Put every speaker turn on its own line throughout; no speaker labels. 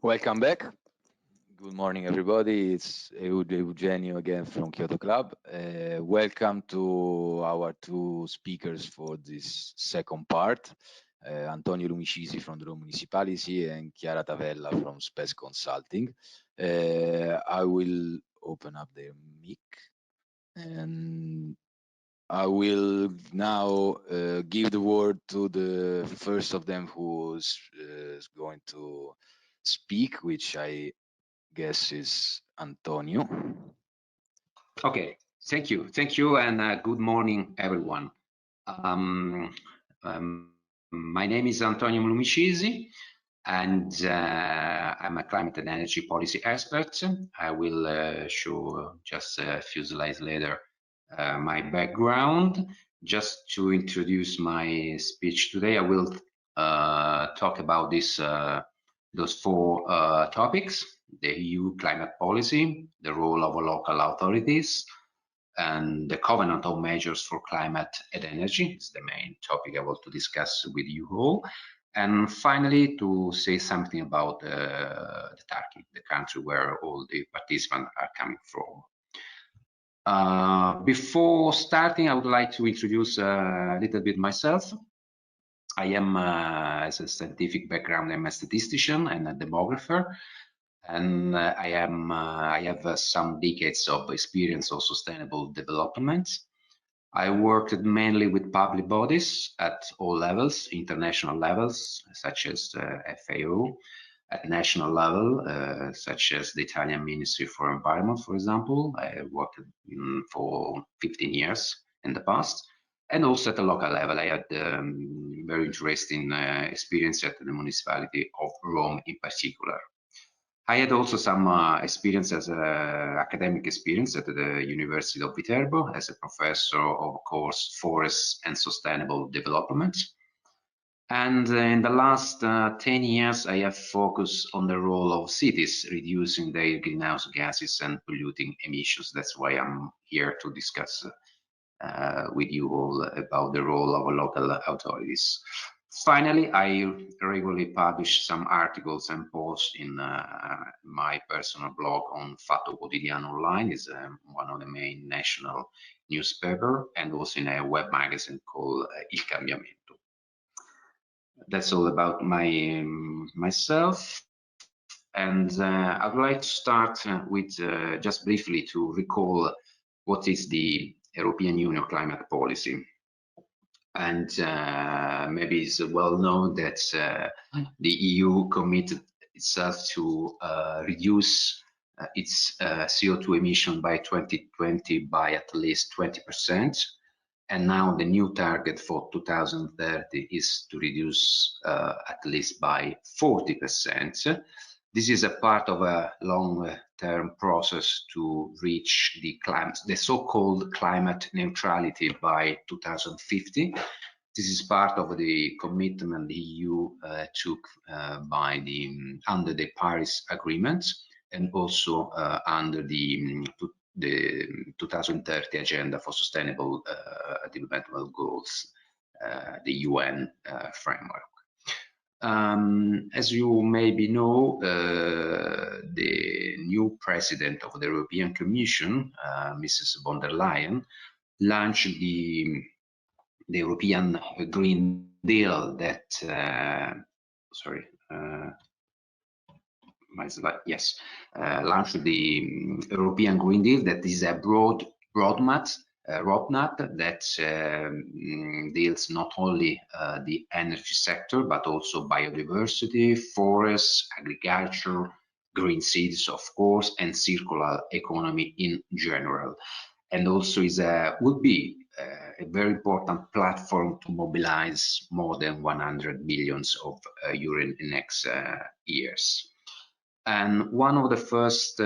Welcome back. Good morning, everybody. It's Eugenio again from Kyoto Club. Welcome to our two speakers for this second part, Antonio Lumicisi from the Roma Municipality and Chiara Tavella from Space Consulting. I will open up the mic and I will now give the word to the first of them who's going to speak, which I guess is Antonio.
Okay, thank you, and good morning, everyone. My name is Antonio Lumicisi, and I'm a climate and energy policy expert. I will show just a few slides later my background. Just to introduce my speech today, I will talk about those four topics: the EU climate policy, the role of local authorities, and the covenant of measures for climate and energy is the main topic I want to discuss with you all. And finally, to say something about Turkey, the country where all the participants are coming from. Before starting, I would like to introduce a little bit myself. I am, as a scientific background, I'm a statistician and a demographer, and I have some decades of experience of sustainable development. I worked mainly with public bodies at all levels, international levels, such as FAO, at national level, such as the Italian Ministry for Environment, for example. I worked for 15 years in the past. And also at the local level, I had very interesting experience at the municipality of Rome in particular. I had also some experience as academic experience at the University of Viterbo as a professor of course forests and sustainable development. And in the last 10 years, I have focused on the role of cities reducing their greenhouse gases and polluting emissions. That's why I'm here to discuss with you all about the role of local authorities. Finally, I regularly publish some articles and posts in my personal blog on Fatto Quotidiano Online, is one of the main national newspaper, and also in a web magazine called Il Cambiamento. That's all about myself. And I would like to start with just briefly to recall what is the European Union climate policy. And maybe it's well known that the EU committed itself to reduce its CO2 emission by 2020 by at least 20%. And now the new target for 2030 is to reduce at least by 40%. This is a part of a long-term process to reach the so-called climate neutrality by 2050. This is part of the commitment the EU took under the Paris Agreement, and also under the 2030 Agenda for Sustainable Development Goals, the UN framework. As you maybe know, the new president of the European Commission, Mrs. von der Leyen, launched the European Green Deal that, launched the European Green Deal that is a broad roadmap that deals not only the energy sector, but also biodiversity, forests, agriculture, green cities, of course, and circular economy in general. And also would be a very important platform to mobilize more than 100 billion of euro in the next years. And one of the first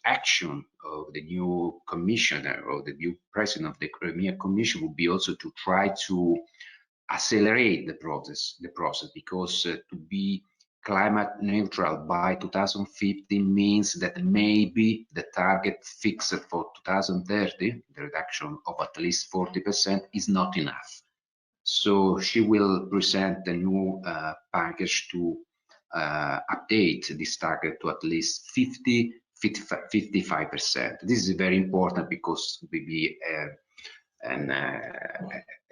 action of the new commissioner or the new president of the European Commission would be also to try to accelerate the process, because to be climate neutral by 2050 means that maybe the target fixed for 2030, the reduction of at least 40%, is not enough. So she will present a new package to update this target to at least 55%. This is very important because it will be a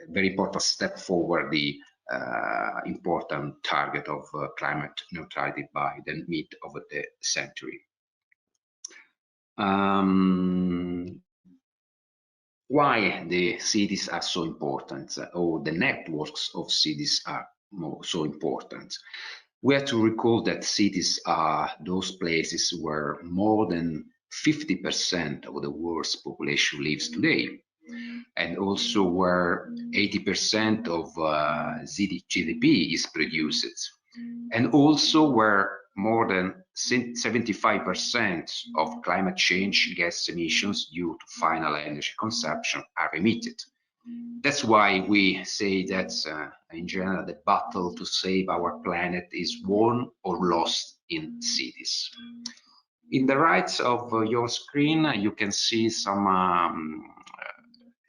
very important step forward the important target of climate neutrality by the mid of the century. Why the cities are so important, or the networks of cities are so important? We have to recall that cities are those places where more than 50% of the world's population lives today, and also where 80% of GDP is produced, and also where more than 75% of climate change gas emissions due to final energy consumption are emitted. That's why we say that in general the battle to save our planet is won or lost in cities. In the right of your screen you can see some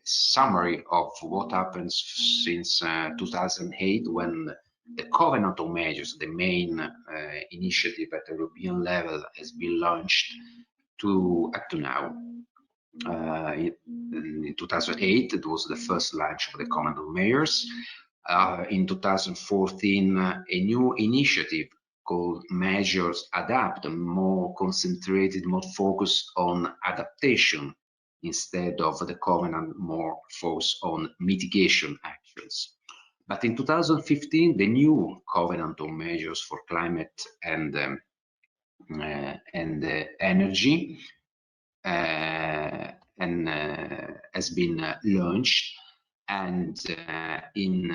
summary of what happens since 2008, when the Covenant of Measures, the main initiative at the European level, has been launched up to now. In 2008, it was the first launch of the Covenant of Measures. In 2014, a new initiative called Measures Adapt, more concentrated, more focused on adaptation, instead of the Covenant more focused on mitigation actions. But in 2015, the new Covenant of Measures for Climate and Energy has been launched, and in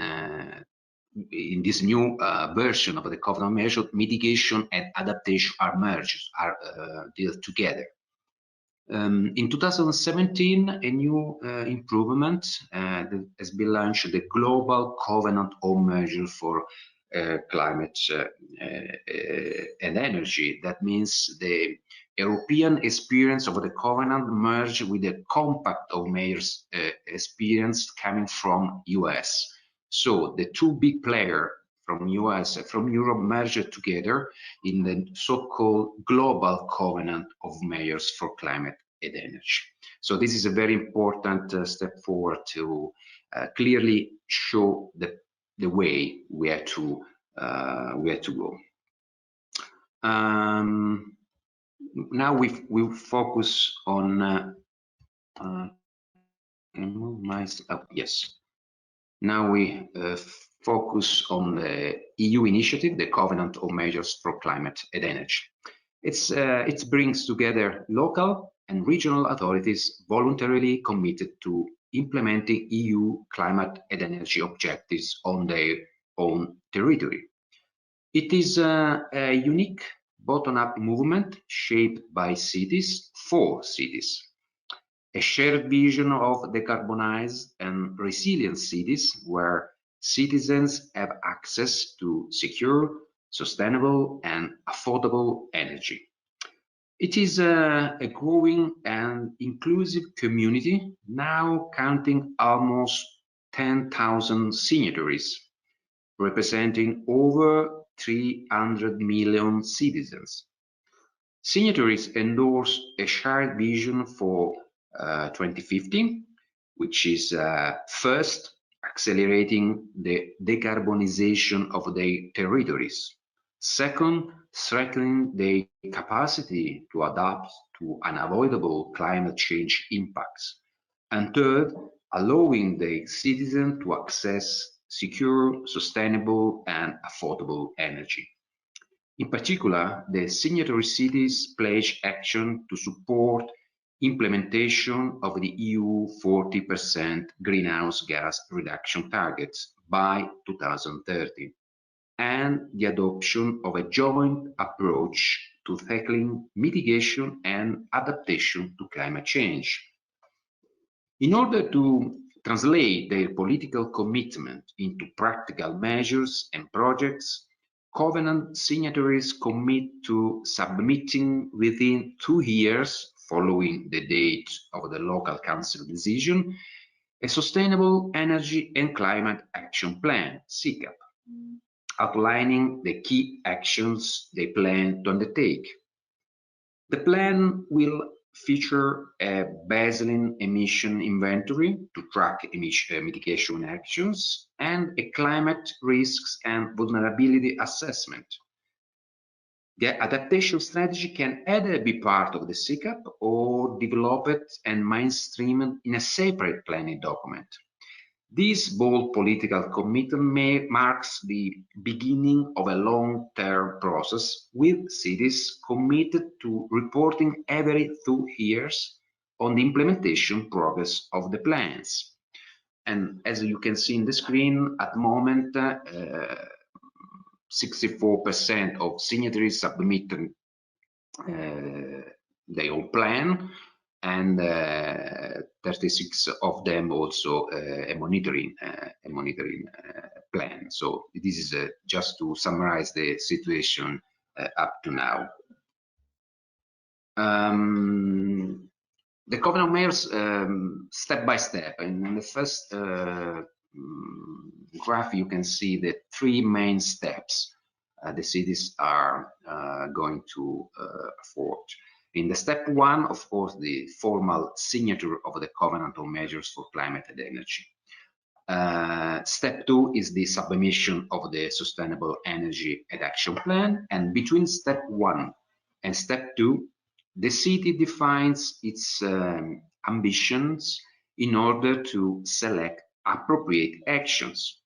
this new version of the Covenant of Measures, mitigation and adaptation are merged, dealt together. In 2017, a new improvement has been launched, the Global Covenant of Measures for Climate and Energy. That means the European experience of the Covenant merged with the Compact of Measures experience coming from US. So the two big players from US and from Europe merged together in the so-called Global Covenant of Measures for Climate and Energy. So this is a very important step forward to clearly show the way we have to go. Now we focus on yes. Now we focus on the EU initiative, the Covenant of Measures for Climate and Energy. It brings together local and regional authorities voluntarily committed to implementing EU climate and energy objectives on their own territory. It is a unique bottom-up movement shaped by cities for cities. A shared vision of decarbonized and resilient cities where citizens have access to secure, sustainable and affordable energy. It is a growing and inclusive community, now counting almost 10,000 signatories, representing over 300 million citizens. Signatories endorse a shared vision for 2050, which is first, accelerating the decarbonization of their territories. Second, strengthening their capacity to adapt to unavoidable climate change impacts. And third, allowing the citizen to access secure, sustainable, and affordable energy. In particular, the signatory cities pledge action to support implementation of the EU 40% greenhouse gas reduction targets by 2030, and the adoption of a joint approach to tackling mitigation and adaptation to climate change. In order to translate their political commitment into practical measures and projects, Covenant signatories commit to submitting within 2 years following the date of the local council decision, a Sustainable Energy and Climate Action Plan, SICAP. outlining the key actions they plan to undertake. The plan will feature a baseline emission inventory to track emission mitigation actions and a climate risks and vulnerability assessment. The adaptation strategy can either be part of the CCAP or developed and mainstreamed in a separate planning document. This bold political commitment marks the beginning of a long-term process with cities committed to reporting every 2 years on the implementation progress of the plans. And as you can see in the screen, at the moment, 64% of signatories submit their own plan, and 36 of them also a monitoring plan. So this is just to summarize the situation up to now. The Covenant Mayors step by step. And in the first graph, you can see the 3 main steps the cities are going to afford. In the step 1, of course, the formal signature of the Covenant of Measures for Climate and Energy. Step 2 is the submission of the Sustainable Energy and Action Plan. And between step 1 and step 2, the city defines its ambitions in order to select appropriate actions.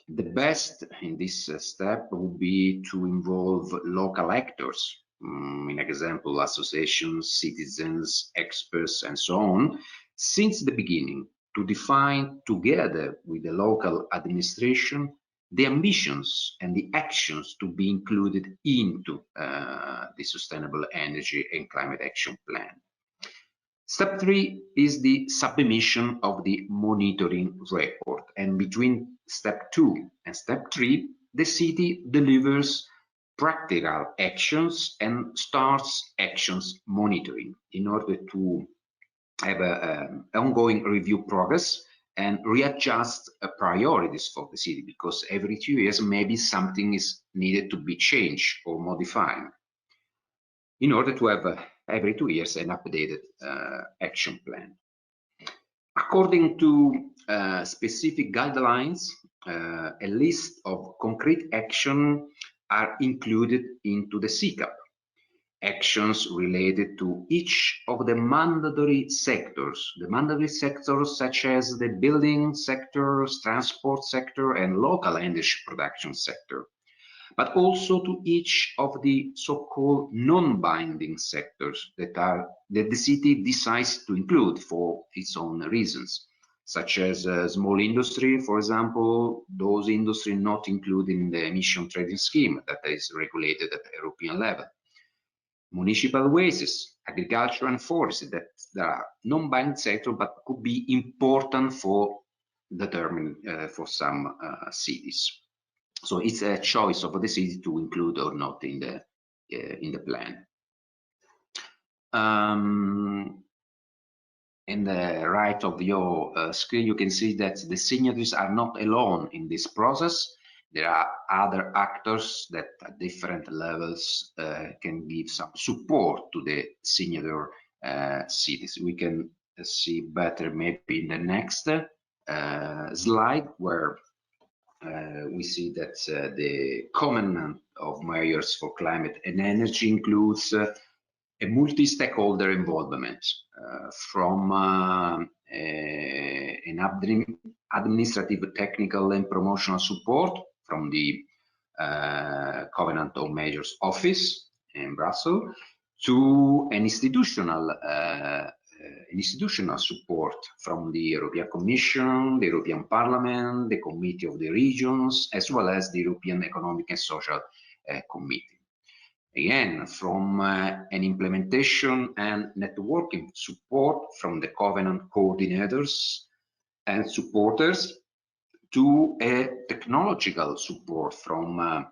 The best in this step would be to involve local actors, in example, associations, citizens, experts, and so on, since the beginning, to define together with the local administration the ambitions and the actions to be included into the Sustainable Energy and Climate Action Plan. Step 3 is the submission of the monitoring report, and between step 2 and step 3, the city delivers practical actions and starts actions monitoring in order to have an ongoing review progress and readjust priorities for the city, because every 2 years maybe something is needed to be changed or modified, in order to have every 2 years an updated action plan. According to specific guidelines, a list of concrete actions are included into the CCAP. Actions related to each of the mandatory sectors. The mandatory sectors such as the building sector, transport sector, and local energy production sector, but also to each of the so-called non-binding sectors that the city decides to include for its own reasons, such as small industry, for example, those industries not included in the emission trading scheme that is regulated at the European level. Municipal wastes, agriculture and forestry, that are non-binding sector but could be important for determining for some cities. So it's a choice of the city to include or not in the plan. In the right of your screen, you can see that the signatories are not alone in this process. There are other actors that at different levels can give some support to the signature cities. We can see better maybe in the next slide, where we see that the Covenant of Measures for Climate and Energy includes a multi-stakeholder involvement from an administrative, technical, and promotional support from the Covenant of Measures Office in Brussels to an institutional support from the European Commission, the European Parliament, the Committee of the Regions, as well as the European Economic and Social Committee. Again, from an implementation and networking support from the Covenant coordinators and supporters to a technological support from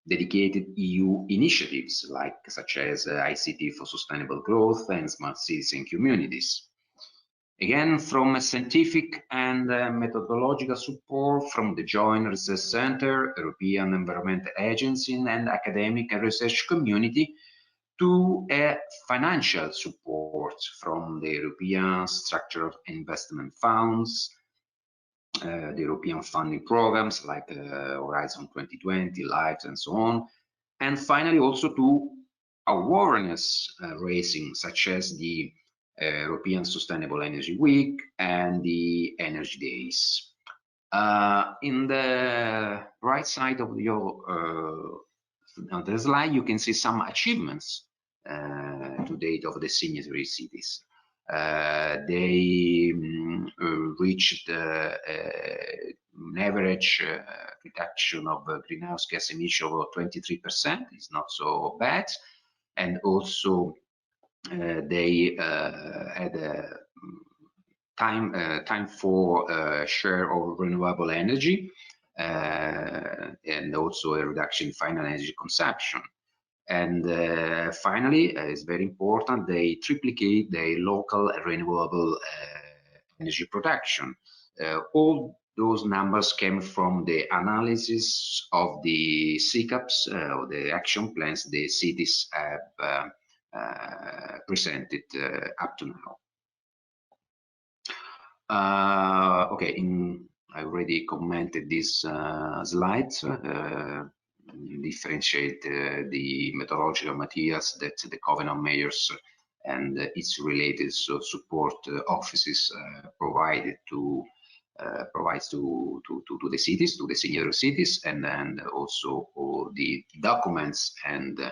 dedicated EU initiatives such as ICT for Sustainable Growth and Smart Cities and Communities. Again, from a scientific and methodological support from the Joint Research Center, European Environment Agency, and academic and research community, to a financial support from the European Structural Investment Funds, the European funding programs like Horizon 2020, LIFE, and so on. And finally, also to awareness raising, such as the European Sustainable Energy Week and the Energy Days. In the right side of your on the slide, you can see some achievements to date of the signatory cities. They reached an average reduction of greenhouse gas emission of 23%. It's not so bad. And also they had a time for share of renewable energy, and also a reduction in final energy consumption. And finally, it's very important, they triplicate the local renewable energy production. All those numbers came from the analysis of the CCAPs, or the action plans the cities have presented up to now. Okay, I already commented this slide. Differentiate the methodological materials that the Covenant Mayors and its related support offices provides to the cities, to the senior cities, and also all the documents and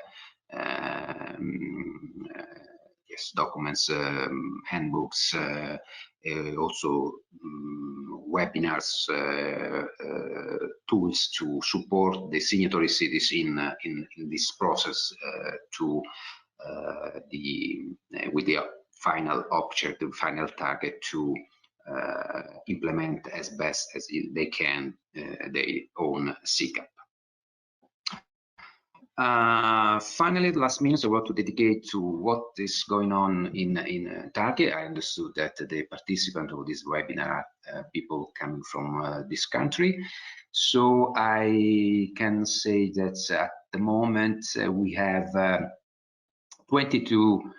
yes, documents, handbooks, also webinars, tools to support the signatory cities in this process with the final objective, final target to implement as best as they can their own CCAP. Finally, the last minutes I want to dedicate to what is going on in Turkey. I understood that the participants of this webinar are people coming from this country. So I can say that at the moment we have 22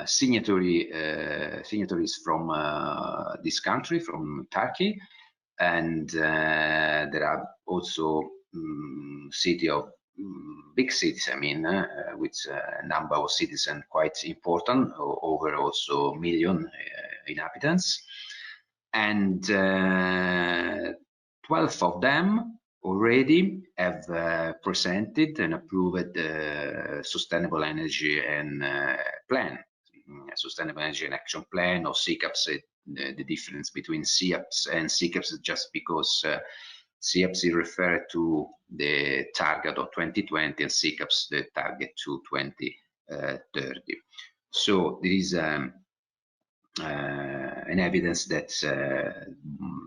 signatories from this country, from Turkey, and there are also big cities, I mean, with a number of citizens quite important, over also million inhabitants, and 12 of them already have presented and approved the sustainable energy and plan, sustainable energy and action plan, or CCAPs. The difference between CCAPs and CCAPs is just because CCAPs refer to the target of 2020 and CCAPs the target to 2030. So there is an evidence that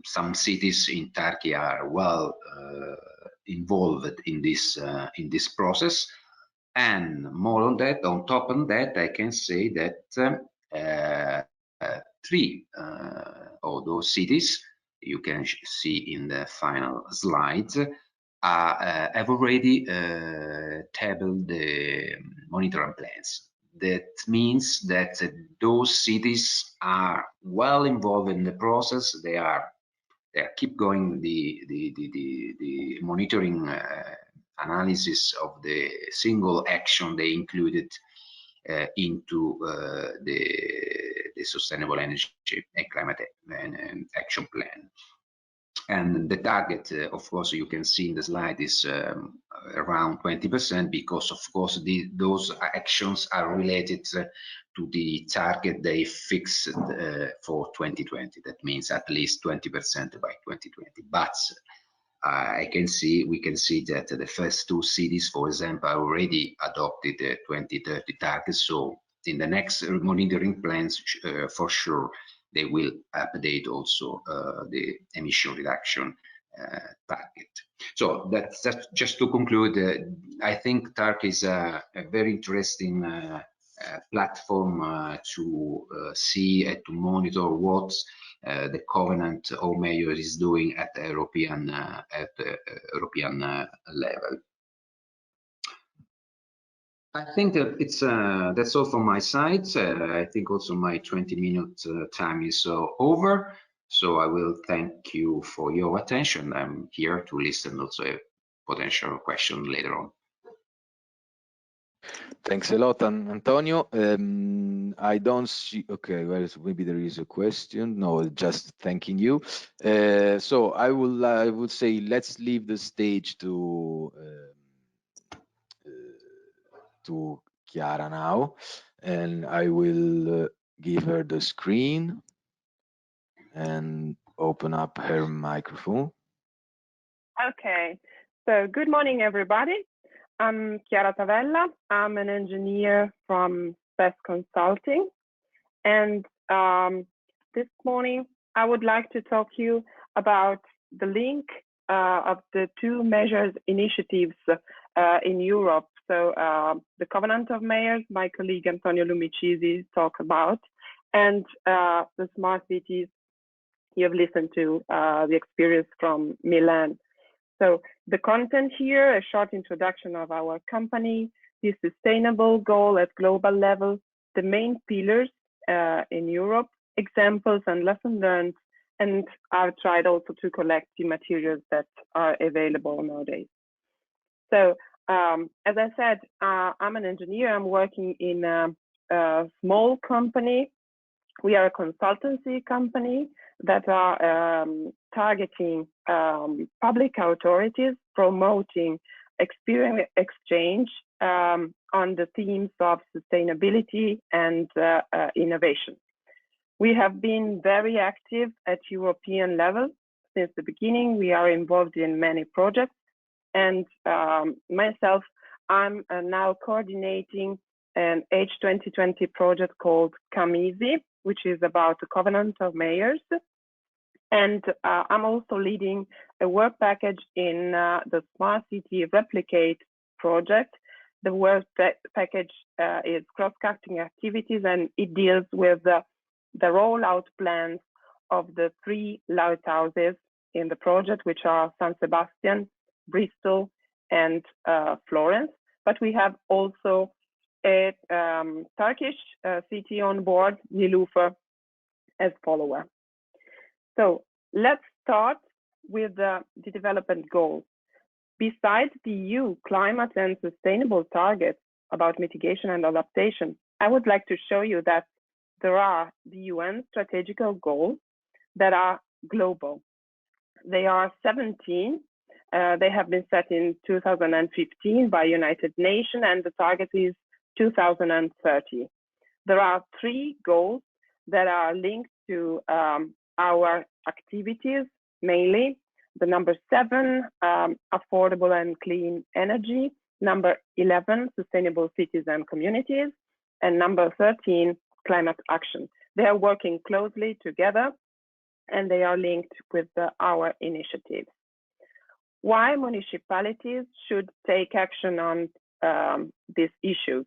some cities in Turkey are well involved in this process, and more on that. On top of that, I can say that 3 of those cities you can see in the final slides have already tabled the monitoring plans. That means that those cities are well involved in the process. They keep going the monitoring analysis of the single action they included into the sustainable energy and climate and action plan. And the target, of course, you can see in the slide, is around 20%, because of course those actions are related to the target they fixed for 2020. That means at least 20% by 2020. But we can see that the first 2 cities, for example, already adopted the 2030 target. So in the next monitoring plans, for sure, they will update also the emission reduction target. So that's just to conclude. I think Turkey is a very interesting platform to see and to monitor what the Covenant of Mayors is doing at the European level. I think that it's that's all from my side. I think also my 20-minute time is over. So I will thank you for your attention. I'm here to listen also a potential question later on.
Thanks a lot, Antonio. I don't see, okay, well, maybe there is a question. No, just thanking you. So I would say let's leave the stage to Chiara now, and I will give her the screen and open up her microphone.
Okay, so good morning, everybody. I'm Chiara Tavella. I'm an engineer from Best Consulting. And this morning, I would like to talk to you about the link of the two measures initiatives in Europe. So the Covenant of Mayors, my colleague Antonio Lumicisi talked about, and the smart cities. You have listened to the experience from Milan. So the content here, a short introduction of our company, the sustainable goal at global level, the main pillars in Europe, examples and lessons learned, and I've tried also to collect the materials that are available nowadays. So as I said, I'm an engineer. I'm working in a small company. We are a consultancy company that are targeting public authorities, promoting experience exchange on the themes of sustainability and innovation. We have been very active at European level since the beginning. We are involved in many projects, and myself, I'm now coordinating an H2020 project called Come Easy, which is about the Covenant of Mayors. And I'm also leading a work package in the Smart City Replicate project. The work package is cross-cutting activities, and it deals with the rollout plans of the 3 lighthouses in the project, which are San Sebastian, Bristol, and Florence. But we have also a Turkish city on board, Nilufer, as follower. So let's start with the development goals. Besides the EU climate and sustainable targets about mitigation and adaptation, I would like to show you that there are the UN strategical goals that are global. They are 17. They have been set in 2015 by United Nations, and the target is 2030. There are 3 goals that are linked to our activities, mainly the number 7, affordable and clean energy, number 11, sustainable cities and communities, and number 13, climate action. They are working closely together, and they are linked with our initiatives. Why municipalities should take action on these issues?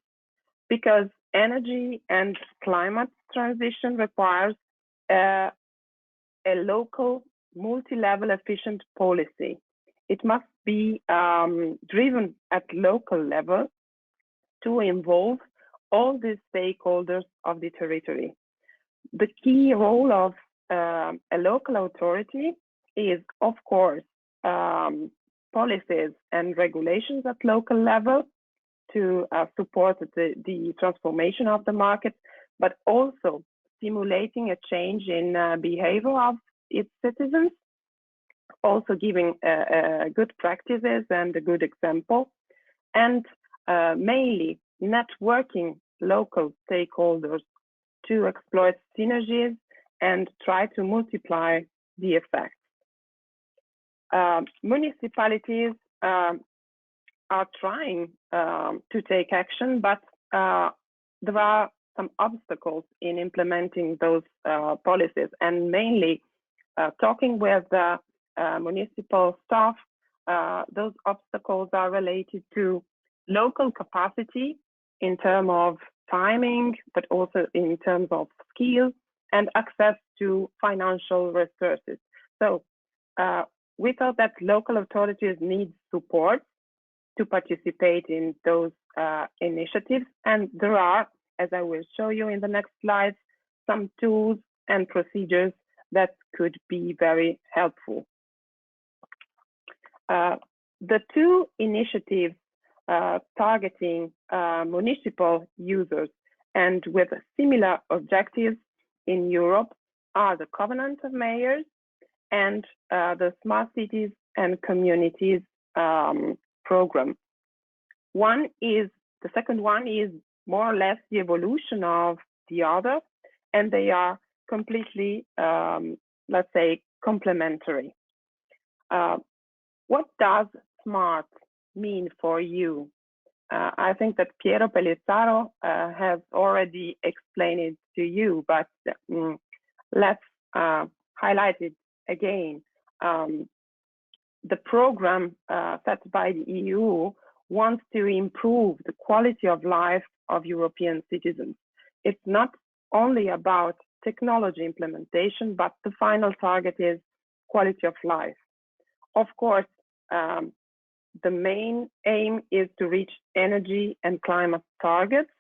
Because energy and climate transition requires a local, multi-level efficient policy. It must be driven at local level to involve all the stakeholders of the territory. The key role of a local authority is, of course, policies and regulations at local level to support the transformation of the market, but also stimulating a change in behavior of its citizens, also giving good practices and a good example, and mainly networking local stakeholders to exploit synergies and try to multiply the effects. Municipalities are trying to take action, but there are some obstacles in implementing those policies, and mainly talking with the municipal staff, those obstacles are related to local capacity in terms of timing, but also in terms of skills and access to financial resources. So we thought that local authorities need support to participate in those initiatives. And there are, as I will show you in the next slides, some tools and procedures that could be very helpful. The two initiatives targeting municipal users and with similar objectives in Europe are the Covenant of Mayors and the Smart Cities and Communities program. The second one is more or less the evolution of the other, and they are completely, let's say, complementary. What does SMART mean for you? I think that Piero Pellizzaro has already explained it to you, but let's highlight it again. The program set by the EU wants to improve the quality of life of European citizens. It's not only about technology implementation, but the final target is quality of life. Of course, the main aim is to reach energy and climate targets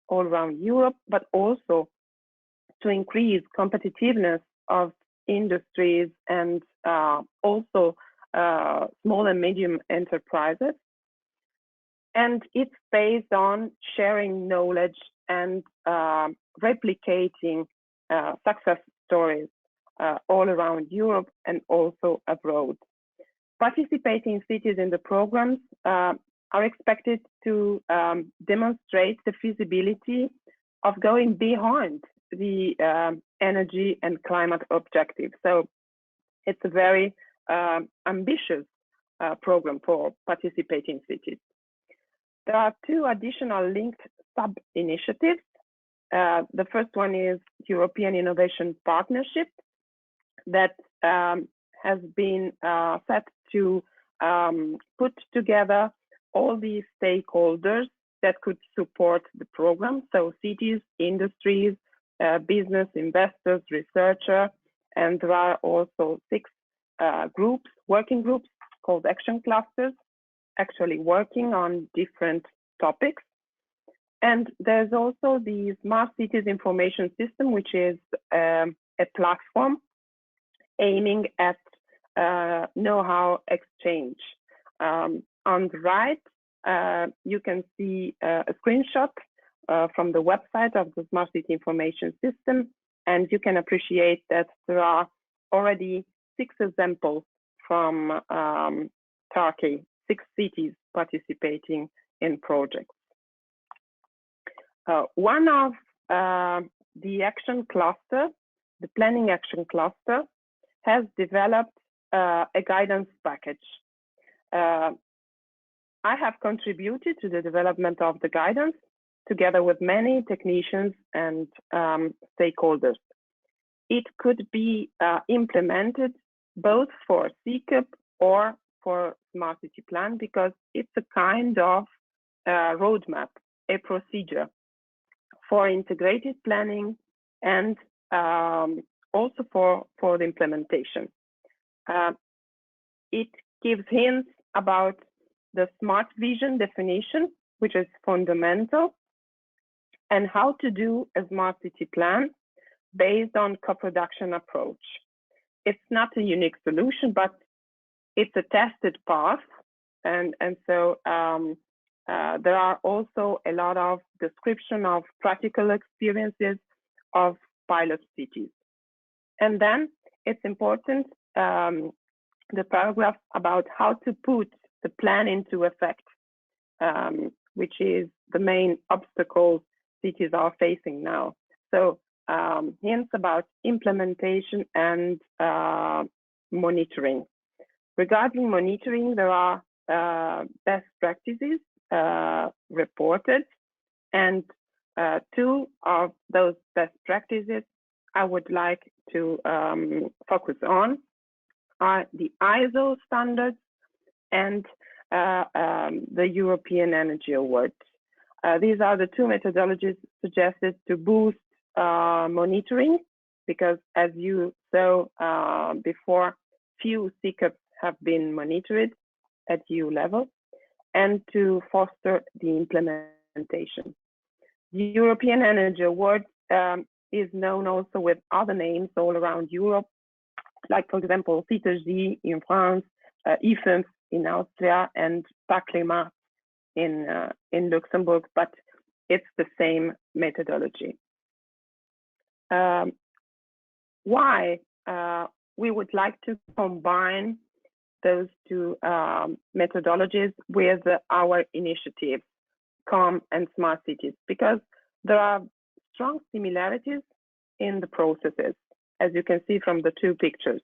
all around Europe, but also to increase competitiveness of industries and also small and medium enterprises. And it's based on sharing knowledge and replicating success stories all around Europe and also abroad. Participating cities in the programs are expected to demonstrate the feasibility of going beyond the energy and climate objectives. So it's a very ambitious program for participating cities. There are two additional linked sub-initiatives. The first one is European Innovation Partnership that has been set to put together all the stakeholders that could support the program. So cities, industries, business, investors, researchers, and there are also 6 groups, working groups called action clusters, actually working on different topics. And there's also the Smart Cities Information System, which is a platform aiming at know-how exchange. On the right, you can see a screenshot from the website of the Smart City Information System, and you can appreciate that there are already 6 examples from Turkey, 6 cities participating in projects. One of the action cluster, the planning action cluster, has developed a guidance package. I have contributed to the development of the guidance together with many technicians and stakeholders. It could be implemented both for CCUP or for Smart City Plan because it's a kind of roadmap, a procedure for integrated planning and also for the implementation. It gives hints about the smart vision definition, which is fundamental, and how to do a smart city plan based on co-production approach. It's not a unique solution, but it's a tested path. And so there are also a lot of description of practical experiences of pilot cities. And then it's important, the paragraph about how to put the plan into effect, which is the main obstacle cities are facing now. So hints about implementation and monitoring. Regarding monitoring, there are best practices reported, and 2 of those best practices I would like to focus on are the ISO standards and the European Energy Award. These are the two methodologies suggested to boost monitoring, because as you saw before, few CCAPs have been monitored at EU level, and to foster the implementation. The European Energy Award is known also with other names all around Europe, like, for example, CITERG in France, IFEMS in Austria, and PACLIMAT in Luxembourg, but it's the same methodology. Why we would like to combine those two methodologies with our initiatives, CALM and Smart Cities, because there are strong similarities in the processes, as you can see from the two pictures.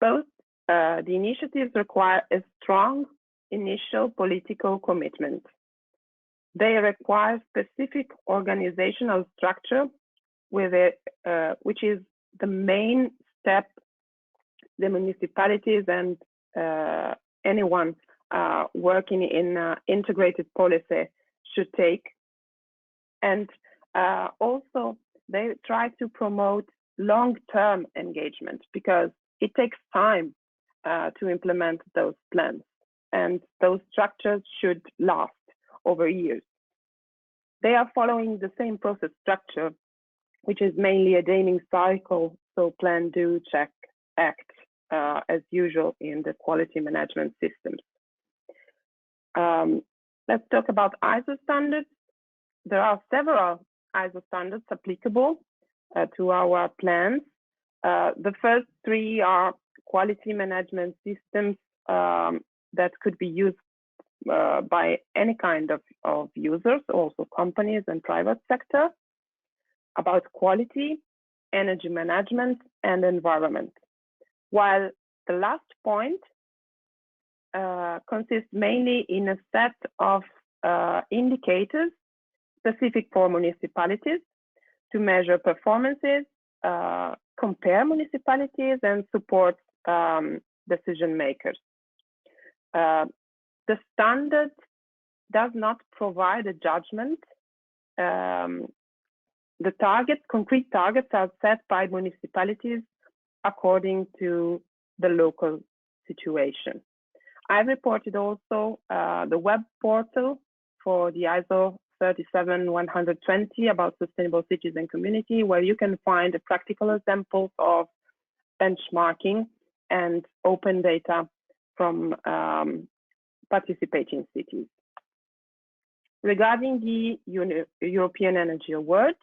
Both the initiatives require a strong initial political commitment. They require specific organizational structure with which is the main step the municipalities and anyone working in integrated policy should take. And also they try to promote long-term engagement, because it takes time to implement those plans, and those structures should last over years. They are following the same process structure, which is mainly a Deming cycle, so plan, do, check, act, as usual in the quality management systems. Let's talk about ISO standards. There are several ISO standards applicable to our plans. The first three are quality management systems that could be used by any kind of users, also companies and private sector, about quality, energy management, and environment. While the last point consists mainly in a set of indicators specific for municipalities to measure performances, compare municipalities, and support decision makers. The standard does not provide a judgment. The targets, concrete targets, are set by municipalities according to the local situation. I reported also the web portal for the ISO 37120 about sustainable cities and community, where you can find practical examples of benchmarking and open data from participating cities. Regarding the European Energy Award,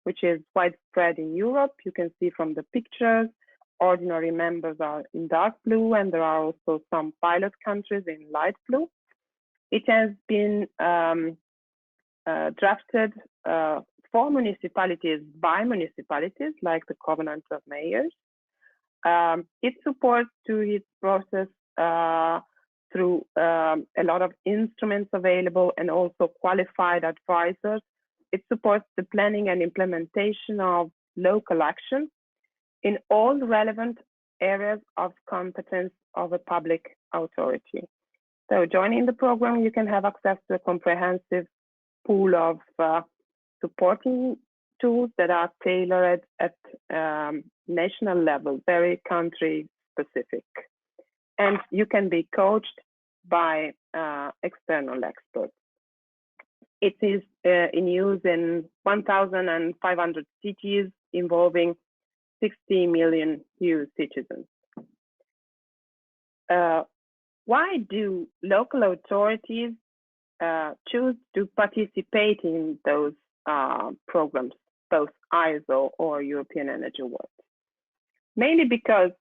which is widespread in Europe, you can see from the pictures, ordinary members are in dark blue, and there are also some pilot countries in light blue. It has been drafted for municipalities by municipalities, like the Covenant of Mayors. It supports to its process through a lot of instruments available and also qualified advisors. It supports the planning and implementation of local action in all relevant areas of competence of a public authority. So joining the program, you can have access to a comprehensive pool of supporting tools that are tailored at national level, very country specific. And you can be coached by external experts. It is in use in 1,500 cities involving 60 million EU citizens. Why do local authorities choose to participate in those programs, both ISO or European Energy Award? Mainly because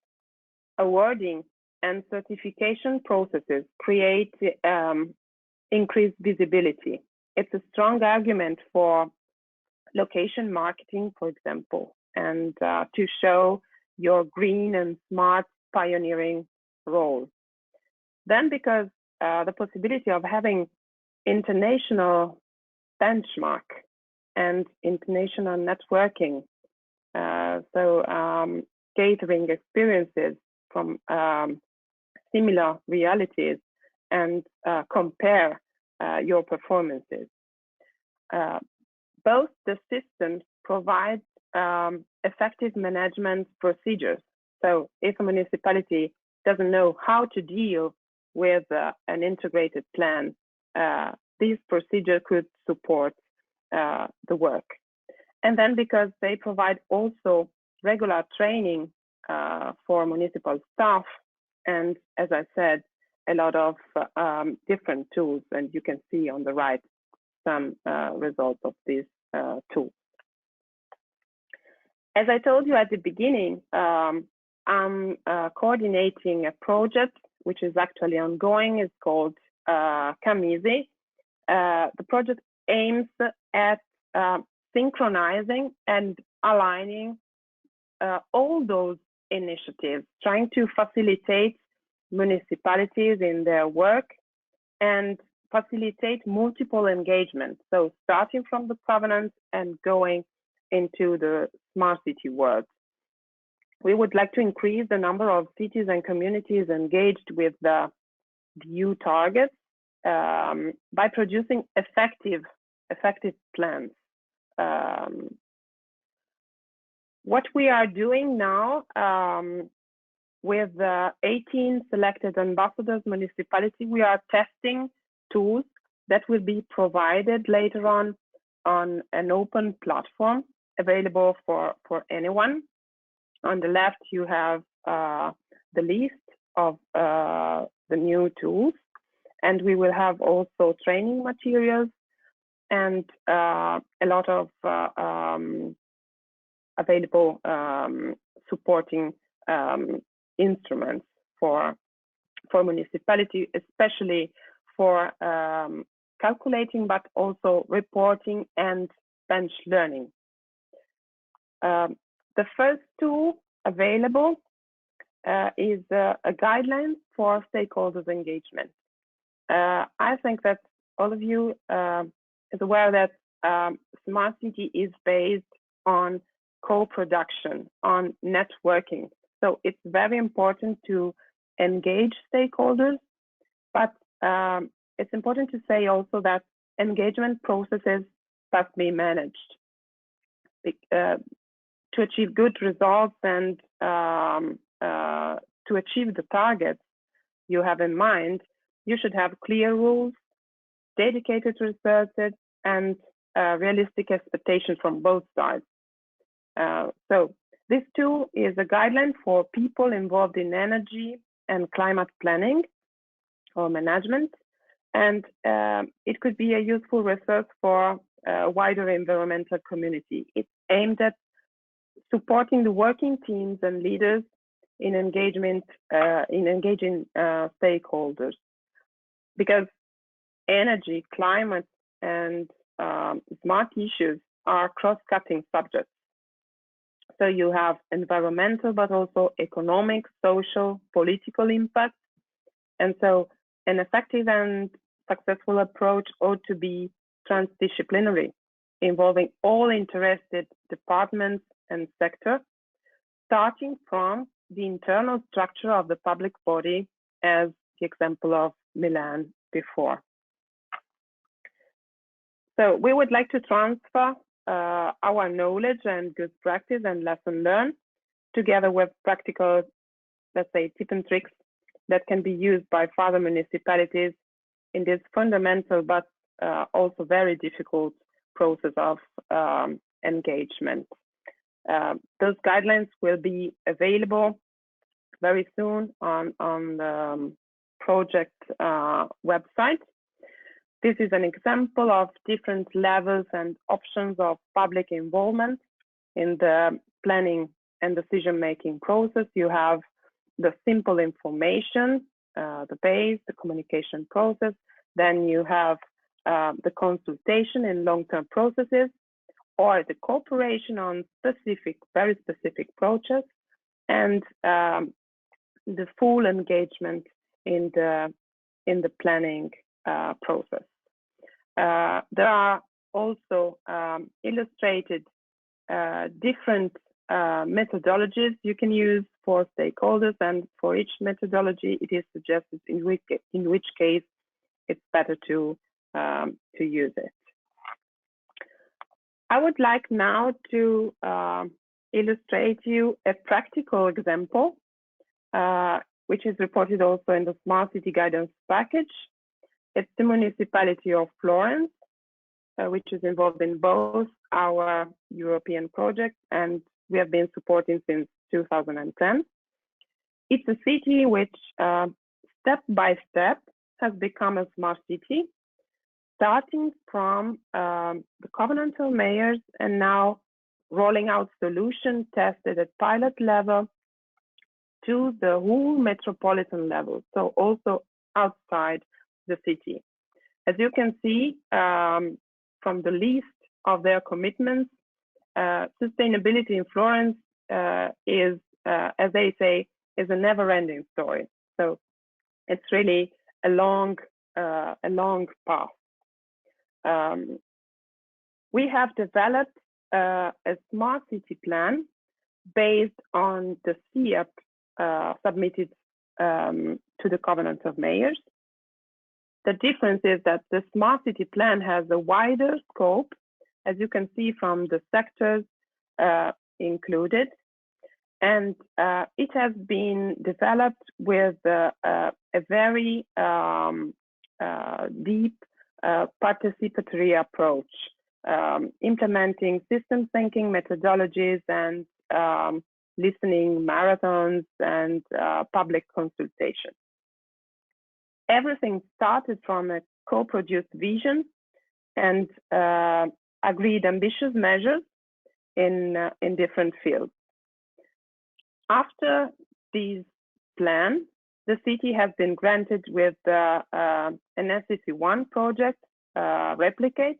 awarding and certification processes create increased visibility. It's a strong argument for location marketing, for example, and to show your green and smart pioneering role. Then because the possibility of having international benchmark and international networking, so gathering experiences from similar realities and compare your performances. both the systems provide effective management procedures. So if a municipality doesn't know how to deal with an integrated plan, these procedures could support the work. And then because they provide also regular training for municipal staff, and as I said, a lot of different tools, and you can see on the right some results of these tools. As I told you at the beginning, I'm coordinating a project which is actually ongoing. It's called Lumicisi. The project aims at synchronizing and aligning all those initiatives, trying to facilitate municipalities in their work and facilitate multiple engagement. So starting from the governance and going into the smart city world. We would like to increase the number of cities and communities engaged with the EU targets by producing effective plans. What we are doing now with 18 selected ambassadors municipality, we are testing tools that will be provided later on an open platform available for anyone. On the left, you have the list of the new tools, and we will have also training materials and a lot of available supporting instruments for municipality, especially for calculating, but also reporting and bench learning. The first tool available is a guideline for stakeholders engagement. I think that all of you is aware that smart city is based on co-production, on networking. So it's very important to engage stakeholders, but it's important to say also that engagement processes must be managed. To achieve good results and to achieve the targets you have in mind, you should have clear rules, dedicated resources, and realistic expectations from both sides. So this tool is a guideline for people involved in energy and climate planning or management, and it could be a useful resource for a wider environmental community. It's aimed at supporting the working teams and leaders in engaging stakeholders, because energy, climate, and smart issues are cross-cutting subjects. So you have environmental, but also economic, social, political impact. And so an effective and successful approach ought to be transdisciplinary, involving all interested departments and sector, starting from the internal structure of the public body, as the example of Milan before. So we would like to transfer our knowledge and good practice and lesson learned together with practical, let's say, tips and tricks that can be used by further municipalities in this fundamental but also very difficult process of engagement. Those guidelines will be available very soon on the project website. This is an example of different levels and options of public involvement in the planning and decision-making process. You have the simple information, the base, the communication process. Then you have the consultation in long-term processes, or the cooperation on specific, very specific projects, and the full engagement in the planning process. There are also illustrated different methodologies you can use for stakeholders, and for each methodology it is suggested in which case it's better to use it. I would like now to illustrate you a practical example, which is reported also in the Smart City Guidance Package. It's the municipality of Florence, which is involved in both our European projects, and we have been supporting since 2010. It's a city which, step by step, has become a smart city, starting from the covenantal mayors and now rolling out solutions tested at pilot level to the whole metropolitan level, so also outside the city. As you can see from the list of their commitments, sustainability in Florence is, as they say, is a never-ending story. So it's really a long path. We have developed a smart city plan based on the CEAP submitted to the Covenant of Mayors. The difference is that the smart city plan has a wider scope, as you can see from the sectors included, and it has been developed with a very deep participatory approach, implementing system thinking methodologies and listening marathons and public consultation. Everything started from a co-produced vision and agreed ambitious measures in different fields. After these plans, the city has been granted with an SCC1 project, Replicate,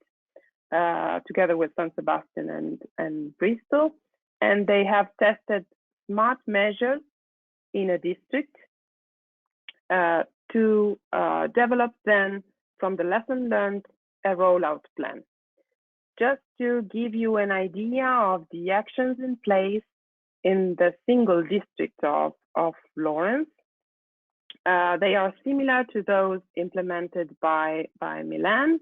together with San Sebastian and Bristol, and they have tested smart measures in a district to develop then, from the lesson learned, a rollout plan. Just to give you an idea of the actions in place in the single district of Florence, they are similar to those implemented by Milan.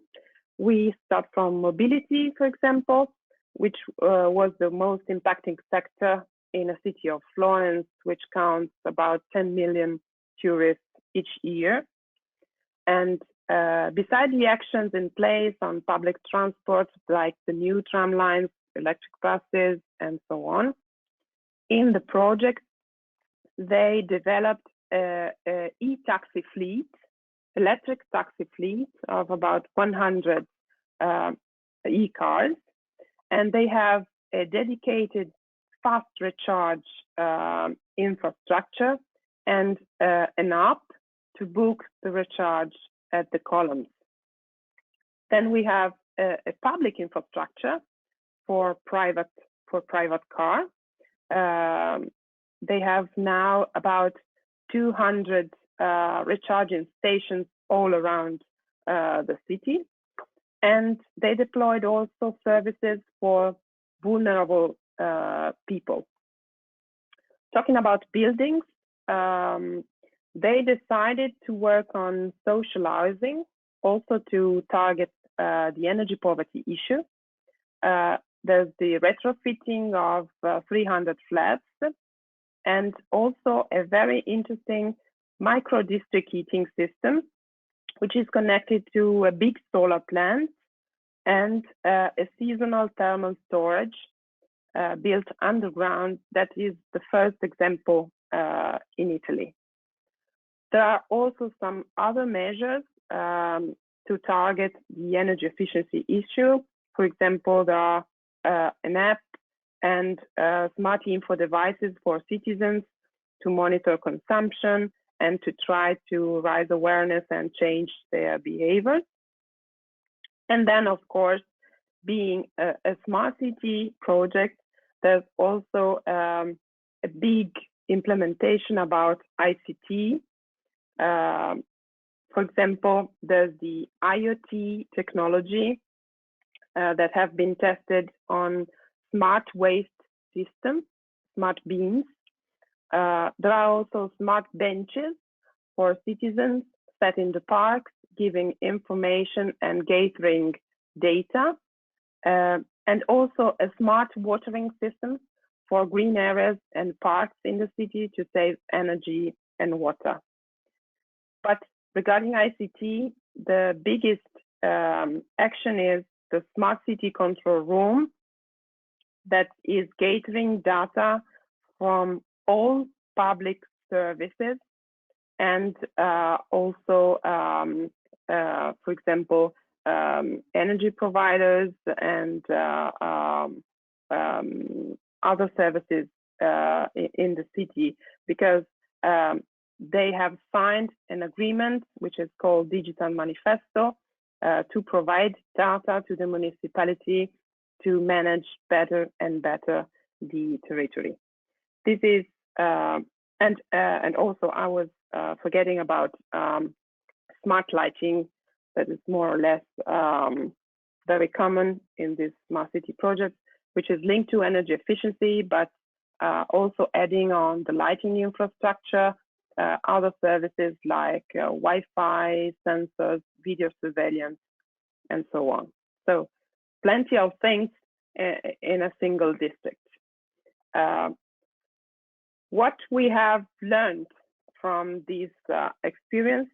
We start from mobility, for example, which was the most impacting sector in a city of Florence, which counts about 10 million tourists each year. And beside the actions in place on public transport, like the new tram lines, electric buses, and so on, in the project, they developed a e-taxi fleet, electric taxi fleet of about 100 e-cars, and they have a dedicated fast recharge infrastructure and an app to book the recharge at the columns. Then we have a public infrastructure for private car. They have now about 200 recharging stations all around the city, and they deployed also services for vulnerable people. Talking about buildings, they decided to work on social housing, also to target the energy poverty issue. There's the retrofitting of 300 flats, and also a very interesting micro-district heating system, which is connected to a big solar plant and a seasonal thermal storage built underground. That is the first example in Italy. There are also some other measures to target the energy efficiency issue. For example, there are an app and smart info devices for citizens to monitor consumption and to try to raise awareness and change their behaviors. And then, of course, being a smart city project, there's also a big implementation about ICT. For example, there's the IoT technology that have been tested on smart waste systems, smart bins. There are also smart benches for citizens set in the parks, giving information and gathering data. And and also a smart watering system for green areas and parks in the city to save energy and water. But regarding ICT, the biggest action is the Smart City Control Room that is gathering data from all public services and also, for example, energy providers and other services in the city, because they have signed an agreement which is called Digital Manifesto to provide data to the municipality to manage better and better the territory. This is and also I was forgetting about smart lighting, that is more or less very common in this smart city project, which is linked to energy efficiency, but also adding on the lighting infrastructure, other services like Wi-Fi, sensors, video surveillance, and so on. So plenty of things in a single district. What we have learned from this experience,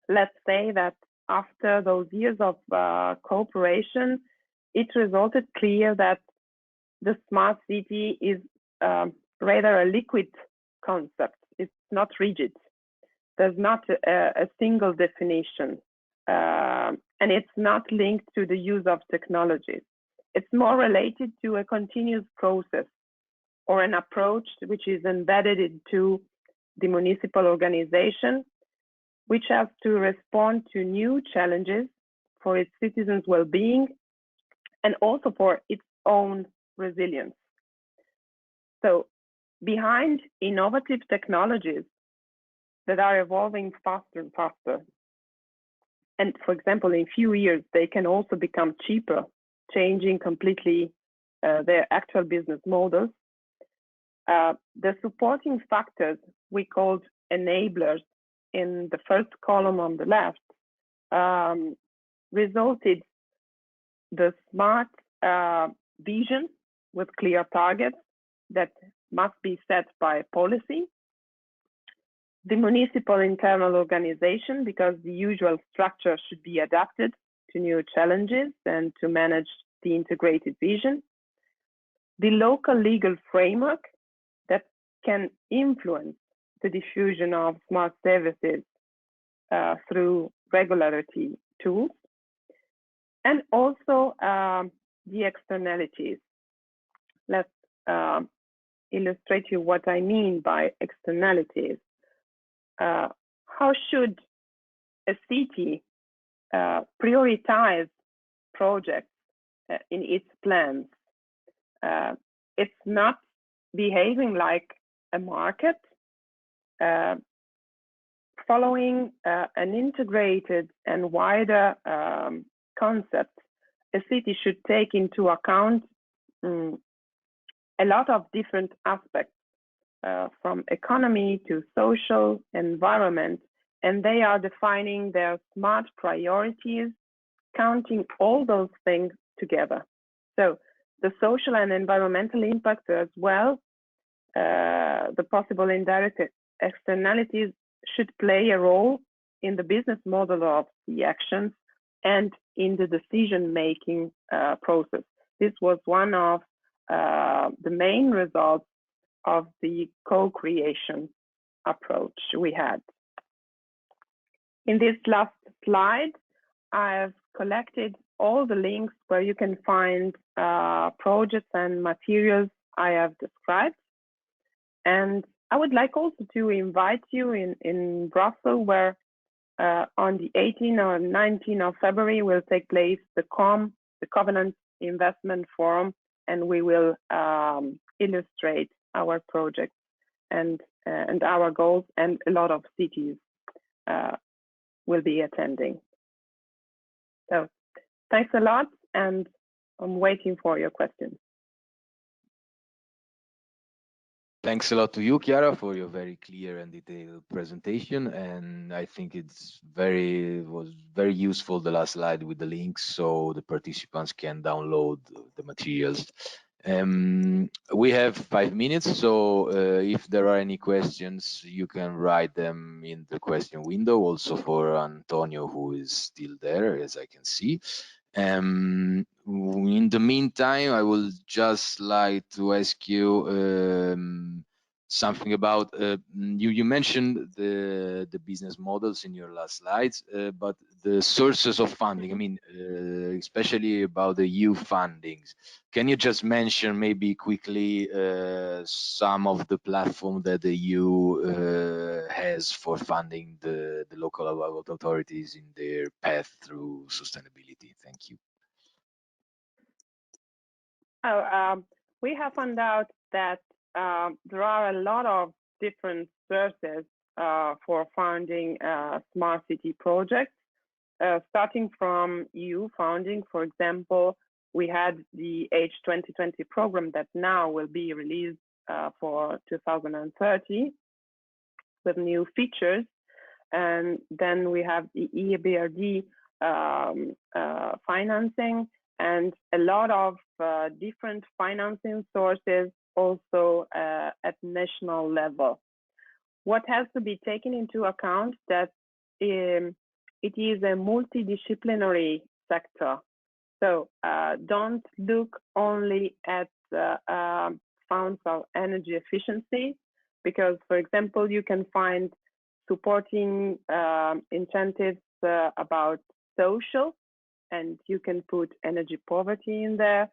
let's say that after those years of cooperation, it resulted clear that the smart city is rather a liquid concept. It's not rigid. There's not a single definition, and it's not linked to the use of technologies. It's more related to a continuous process or an approach which is embedded into the municipal organization, which has to respond to new challenges for its citizens' well-being and also for its own resilience. So behind innovative technologies that are evolving faster and faster, and for example, in few years, they can also become cheaper, changing completely their actual business models. The supporting factors we called enablers in the first column on the left resulted the smart vision with clear targets that must be set by policy, the municipal internal organization, because the usual structure should be adapted to new challenges and to manage the integrated vision, the local legal framework that can influence the diffusion of smart services through regulatory tools, and also the externalities. Let's illustrate you what I mean by externalities. How should a city prioritize projects in its plans? It's not behaving like a market. Following an integrated and wider concept, a city should take into account a lot of different aspects, from economy to social, environment, and they are defining their smart priorities, counting all those things together. So the social and environmental impact as well, the possible indirect externalities should play a role in the business model of the actions and in the decision-making process. This was one of the main results of the co-creation approach we had. In this last slide, I have collected all the links where you can find projects and materials I have described. And I would like also to invite you in Brussels, where on the 18th or 19th of February will take place the Covenant Investment Forum, and we will illustrate our projects and our goals, and a lot of cities will be attending. So thanks a lot, and I'm waiting for your questions.
Thanks a lot to you, Chiara, for your very clear and detailed presentation. And I think it was very useful, the last slide with the links, so the participants can download the materials. We have 5 minutes, so if there are any questions, you can write them in the question window, also for Antonio, who is still there, as I can see. In the meantime, I will just like to ask you something about you mentioned the business models in your last slides, but the sources of funding. I mean, especially about the EU fundings. Can you just mention maybe quickly some of the platform that the EU has for funding the local authorities in their path through sustainability? Thank you.
We have found out that there are a lot of different sources for funding smart city projects, starting from EU funding. For example, we had the H2020 program that now will be released for 2030 with new features. And then we have the EBRD financing and a lot of different financing sources also at national level. What has to be taken into account that it is a multidisciplinary sector. So don't look only at funds of energy efficiency, because, for example, you can find supporting incentives about social, and you can put energy poverty in there,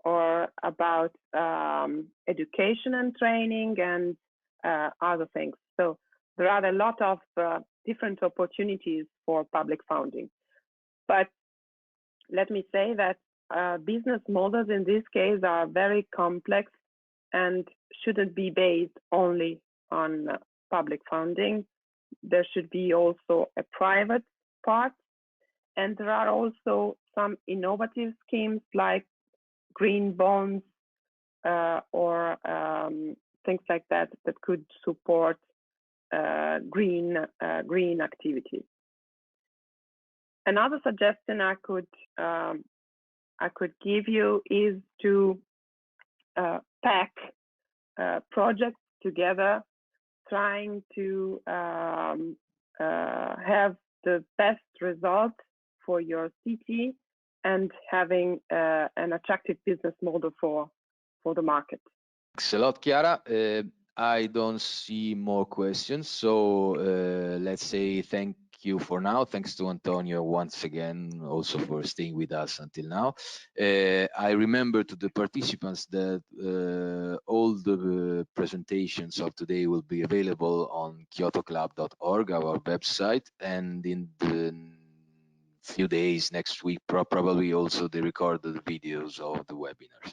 or about education and training and other things. So there are a lot of different opportunities for public funding. But let me say that business models in this case are very complex and shouldn't be based only on public funding. There should be also a private part. And there are also some innovative schemes like green bonds or things like that that could support green activities. Another suggestion I could give you is to pack projects together, trying to have the best result for your city and having an attractive business model for the market.
Thanks a lot, Chiara. I don't see more questions, so let's say thank you for now. Thanks to Antonio once again, also for staying with us until now. I remember to the participants that all the presentations of today will be available on kyotoclub.org, our website, and in the few days next week, probably also the recorded videos of the webinars.